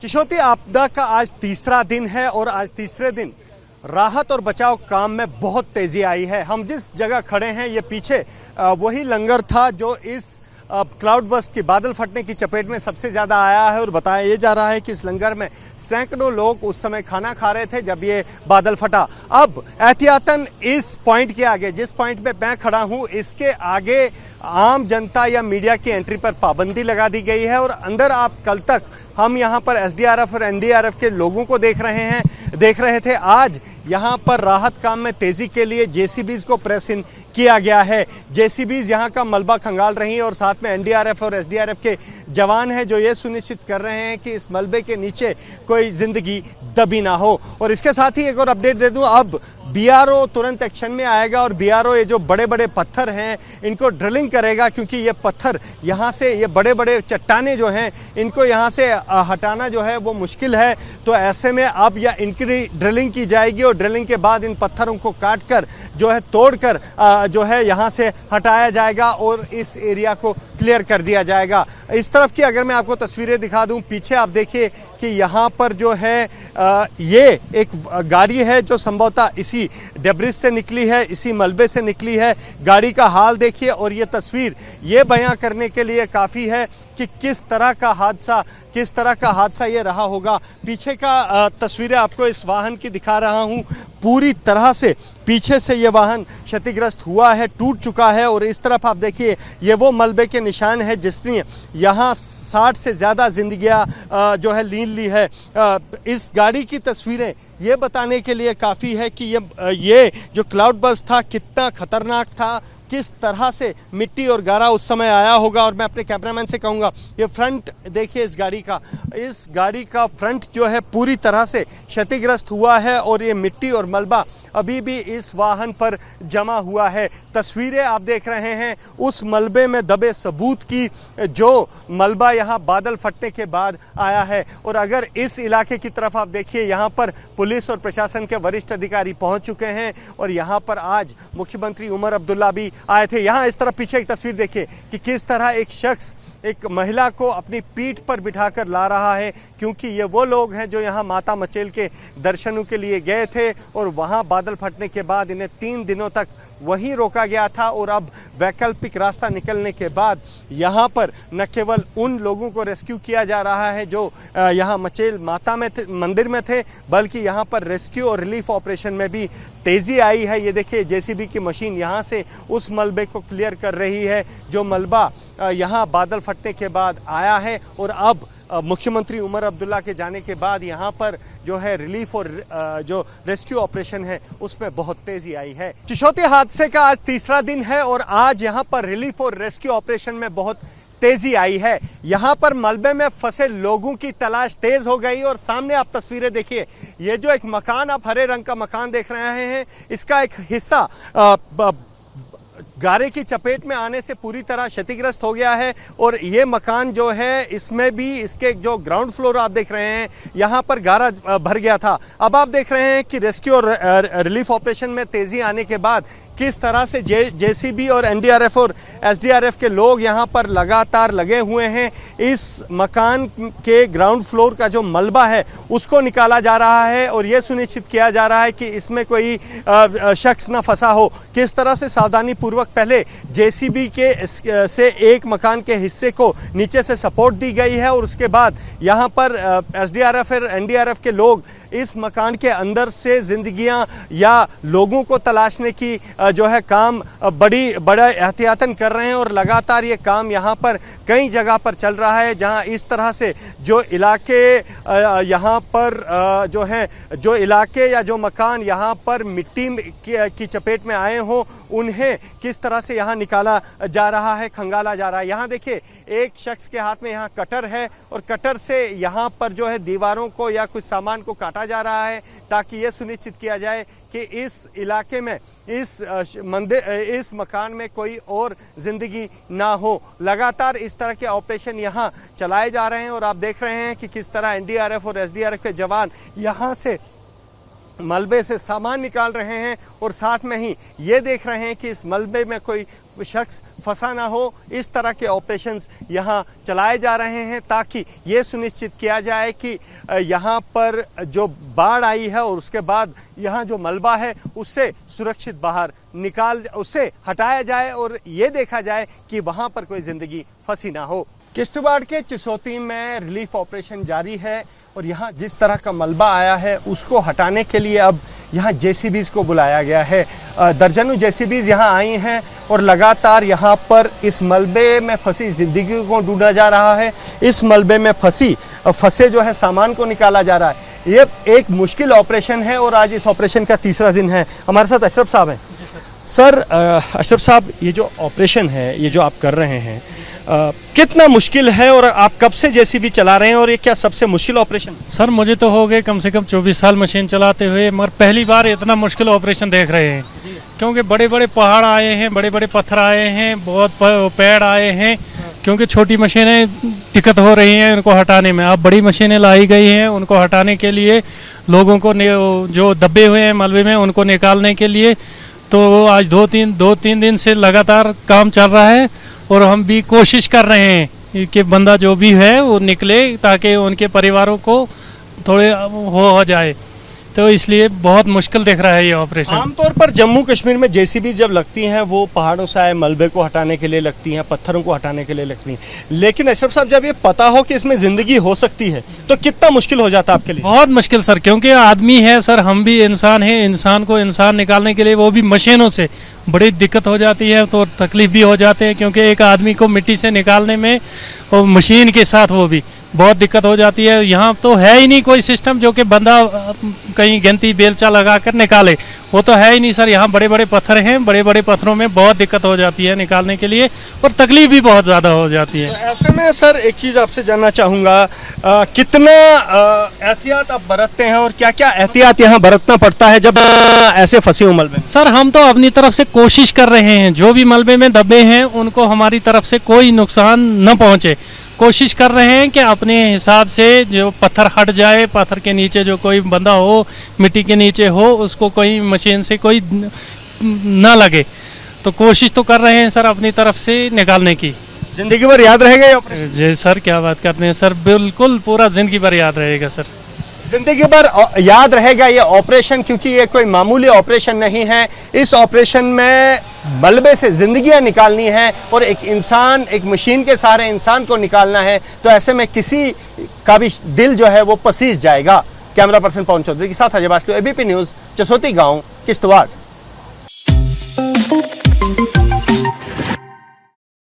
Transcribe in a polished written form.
चिशोती आपदा का आज तीसरा दिन है और आज तीसरे दिन राहत और बचाव काम में बहुत तेजी आई है। हम जिस जगह खड़े हैं ये पीछे वही लंगर था जो इस क्लाउड बर्स्ट की बादल फटने की चपेट में सबसे ज़्यादा आया है और बताया ये जा रहा है कि इस लंगर में सैकड़ों लोग उस समय खाना खा रहे थे जब ये बादल फटा। अब एहतियातन इस पॉइंट के आगे, जिस पॉइंट पे मैं खड़ा हूँ, इसके आगे आम जनता या मीडिया की एंट्री पर पाबंदी लगा दी गई है और अंदर आप कल तक हम यहाँ पर एसडीआरएफ और एनडीआरएफ के लोगों को देख रहे थे। आज यहाँ पर राहत काम में तेजी के लिए जेसीबीज को प्रेस इन किया गया है। जेसीबीज यहाँ का मलबा खंगाल रही हैं और साथ में एनडीआरएफ और एसडीआरएफ के जवान हैं जो ये सुनिश्चित कर रहे हैं कि इस मलबे के नीचे कोई जिंदगी दबी ना हो। और इसके साथ ही एक और अपडेट दे दूं, अब बीआरओ तुरंत एक्शन में आएगा और बीआरओ ये जो बड़े बड़े पत्थर हैं इनको ड्रिलिंग करेगा, क्योंकि ये पत्थर यहाँ से, ये बड़े बड़े चट्टाने जो हैं इनको यहाँ से हटाना जो है वो मुश्किल है। तो ऐसे में अब या इनकी ड्रिलिंग की जाएगी और ड्रिलिंग के बाद इन पत्थरों को काट कर जो है तोड़ कर जो है यहाँ से हटाया जाएगा और इस एरिया को क्लियर कर दिया जाएगा। इस तरफ की अगर मैं आपको तस्वीरें दिखा दूं, पीछे आप देखिए कि यहाँ पर जो है ये एक गाड़ी है जो संभवतः इसी डेब्रिस से निकली है, इसी मलबे से निकली है। गाड़ी का हाल देखिए और ये तस्वीर ये बयां करने के लिए काफ़ी है कि किस तरह का हादसा ये रहा होगा। पीछे का तस्वीरें आपको इस वाहन की दिखा रहा हूँ। पूरी तरह से पीछे से ये वाहन क्षतिग्रस्त हुआ है, टूट चुका है। और इस तरफ आप देखिए ये वो मलबे के निशान है जिसने यहाँ 60 से ज़्यादा जिंदगियाँ जो है लीन ली है। इस गाड़ी की तस्वीरें ये बताने के लिए काफ़ी है कि ये जो क्लाउड बर्स्ट था कितना खतरनाक था, किस तरह से मिट्टी और गारा उस समय आया होगा। और मैं अपने कैमरामैन से कहूँगा ये फ्रंट देखिए इस गाड़ी का फ्रंट जो है पूरी तरह से क्षतिग्रस्त हुआ है और ये मिट्टी और मलबा अभी भी इस वाहन पर जमा हुआ है। तस्वीरें आप देख रहे हैं उस मलबे में दबे सबूत की, जो मलबा यहाँ बादल फटने के बाद आया है। और अगर इस इलाके की तरफ आप देखिए, यहाँ पर पुलिस और प्रशासन के वरिष्ठ अधिकारी पहुँच चुके हैं और यहाँ पर आज मुख्यमंत्री उमर अब्दुल्ला भी आए थे। यहाँ इस तरफ पीछे एक तस्वीर देखिए कि किस तरह एक शख्स एक महिला को अपनी पीठ पर बिठाकर ला रहा है, क्योंकि ये वो लोग हैं जो यहाँ माता मचेल के दर्शनों के लिए गए थे और वहाँ बादल फटने के बाद इन्हें 3 दिनों तक वहीं रोका गया था। और अब वैकल्पिक रास्ता निकलने के बाद यहाँ पर न केवल उन लोगों को रेस्क्यू किया जा रहा है जो यहाँ मचेल माता में मंदिर में थे, बल्कि यहाँ पर रेस्क्यू और रिलीफ ऑपरेशन में भी तेज़ी आई है। ये देखिए जेसीबी की मशीन यहाँ से उस मलबे को क्लियर कर रही है जो मलबा यहाँ बादल फटने के बाद आया है। और अब मुख्यमंत्री उमर अब्दुल्ला के जाने के बाद यहाँ पर जो है रिलीफ और जो रेस्क्यू ऑपरेशन है उसमें बहुत तेजी आई है। चिशोती हादसे का आज तीसरा दिन है और आज यहाँ पर रिलीफ और रेस्क्यू ऑपरेशन में बहुत तेजी आई है। यहाँ पर मलबे में फंसे लोगों की तलाश तेज हो गई और सामने आप तस्वीरें देखिए, ये जो एक मकान, आप हरे रंग का मकान देख रहे हैं, इसका एक हिस्सा गारे की चपेट में आने से पूरी तरह क्षतिग्रस्त हो गया है। और ये मकान जो है इसमें भी इसके जो ग्राउंड फ्लोर आप देख रहे हैं यहाँ पर गारा भर गया था। अब आप देख रहे हैं कि रेस्क्यू और रिलीफ ऑपरेशन में तेज़ी आने के बाद किस तरह से जेसीबी और एनडीआरएफ और एसडीआरएफ के लोग यहाँ पर लगातार लगे हुए हैं। इस मकान के ग्राउंड फ्लोर का जो मलबा है उसको निकाला जा रहा है और ये सुनिश्चित किया जा रहा है कि इसमें कोई शख्स ना फंसा हो। किस तरह से सावधानी पूर्वक पहले जेसीबी से एक मकान के हिस्से को नीचे से सपोर्ट दी गई है और उसके बाद यहाँ पर एसडीआरएफ और एनडीआरएफ के लोग इस मकान के अंदर से जिंदगियां या लोगों को तलाशने की जो है काम बड़ा एहतियातन कर रहे हैं। और लगातार ये काम यहाँ पर कई जगह पर चल रहा है जहाँ इस तरह से जो इलाके यहाँ पर जो इलाके या जो मकान यहाँ पर मिट्टी की चपेट में आए हों उन्हें किस तरह से यहाँ निकाला जा रहा है, खंगाला जा रहा है। यहाँ देखिए एक शख्स के हाथ में यहाँ कटर है और कटर से यहाँ पर जो है दीवारों को या कुछ सामान को काटा जा रहा है ताकि ये सुनिश्चित किया जाए कि इस इलाके में, इस मकान में कोई और जिंदगी ना हो। लगातार इस तरह के ऑपरेशन यहाँ चलाए जा रहे हैं और आप देख रहे हैं कि किस तरह एनडीआरएफ और एसडीआरएफ के जवान यहाँ से मलबे से सामान निकाल रहे हैं और साथ में ही ये देख रहे हैं कि इस मलबे में कोई शख्स फंसा ना हो, इस तरह के ऑपरेशंस यहाँ चलाए जा रहे हैं ताकि ये सुनिश्चित किया जाए कि यहाँ पर जो बाढ़ आई है और उसके बाद यहाँ जो मलबा है उससे सुरक्षित बाहर उससे हटाया जाए और ये देखा जाए कि वहाँ पर कोई ज़िंदगी फंसी ना हो। किश्तवाड़ के चिसोती में रिलीफ ऑपरेशन जारी है और यहाँ जिस तरह का मलबा आया है उसको हटाने के लिए अब यहाँ जेसीबीज़ को बुलाया गया है। दर्जनों जेसीबीज़ यहाँ आई हैं और लगातार यहाँ पर इस मलबे में फंसी ज़िंदगी को ढूंढा जा रहा है। इस मलबे में फंसे जो है सामान को निकाला जा रहा है। ये एक मुश्किल ऑपरेशन है और आज इस ऑपरेशन का तीसरा दिन है। हमारे साथ अशरफ साहब हैं। सर अशरफ साहब, ये जो ऑपरेशन है, ये जो आप कर रहे हैं, कितना मुश्किल है और आप कब से जेसीबी चला रहे हैं और ये क्या सबसे मुश्किल ऑपरेशन? सर मुझे तो हो गए कम से कम 24 साल मशीन चलाते हुए, मगर पहली बार इतना मुश्किल ऑपरेशन देख रहे हैं। क्योंकि बड़े बड़े पहाड़ आए हैं, बड़े बड़े पत्थर आए हैं, बहुत पेड़ आए हैं। क्योंकि छोटी मशीनें दिक्कत हो रही हैं उनको हटाने में, अब बड़ी मशीनें लाई गई हैं उनको हटाने के लिए, लोगों को जो दबे हुए हैं मलबे में उनको निकालने के लिए। तो आज दो तीन दिन से लगातार काम चल रहा है और हम भी कोशिश कर रहे हैं कि बंदा जो भी है वो निकले ताकि उनके परिवारों को थोड़े हो जाए। तो इसलिए बहुत मुश्किल दिख रहा है ये ऑपरेशन। आमतौर पर जम्मू कश्मीर में जेसीबी जब लगती हैं वो पहाड़ों से आए मलबे को हटाने के लिए लगती हैं, पत्थरों को हटाने के लिए लगती हैं, लेकिन अशरफ साहब जब ये पता हो कि इसमें ज़िंदगी हो सकती है तो कितना मुश्किल हो जाता है आपके लिए? बहुत मुश्किल सर, क्योंकि आदमी है सर, हम भी इंसान हैं, इंसान को इंसान निकालने के लिए वो भी मशीनों से बड़ी दिक्कत हो जाती है, तो तकलीफ भी हो जाते हैं। क्योंकि एक आदमी को मिट्टी से निकालने में और मशीन के साथ वो भी बहुत दिक्कत हो जाती है। यहाँ तो है ही नहीं कोई सिस्टम जो कि बंदा कहीं गिनती बेलचा लगा कर निकाले, वो तो है ही नहीं सर। यहाँ बड़े बड़े पत्थर हैं, बड़े बड़े पत्थरों में बहुत दिक्कत हो जाती है निकालने के लिए और तकलीफ भी बहुत ज़्यादा हो जाती है। तो ऐसे में सर एक चीज़ आपसे जानना चाहूँगा, कितना एहतियात आप बरतते हैं और क्या क्या एहतियात यहाँ बरतना पड़ता है जब ऐसे फंसे हो मलबे? सर हम तो अपनी तरफ से कोशिश कर रहे हैं, जो भी मलबे में दबे हैं उनको हमारी तरफ से कोई नुकसान न पहुँचे, कोशिश कर रहे हैं कि अपने हिसाब से जो पत्थर हट जाए, पत्थर के नीचे जो कोई बंदा हो, मिट्टी के नीचे हो, उसको कोई मशीन से कोई ना लगे। तो कोशिश तो कर रहे हैं सर अपनी तरफ से निकालने की। जिंदगी भर याद रहेगा ये ऑपरेशन? जी सर, क्या बात करते हैं सर, बिल्कुल पूरा जिंदगी भर याद रहेगा सर। जिंदगी भर याद रहेगा ये ऑपरेशन, क्योंकि ये कोई मामूली ऑपरेशन नहीं है। इस ऑपरेशन में मलबे से जिंदगियां निकालनी है और एक इंसान, एक मशीन के सहारे इंसान को निकालना है, तो ऐसे में किसी का भी दिल जो है वो पसीज जाएगा। कैमरा पर्सन पवन चौधरी के साथ अजय बास्लू, एबीपी न्यूज़, चिसोती गांव, किश्तवाड़।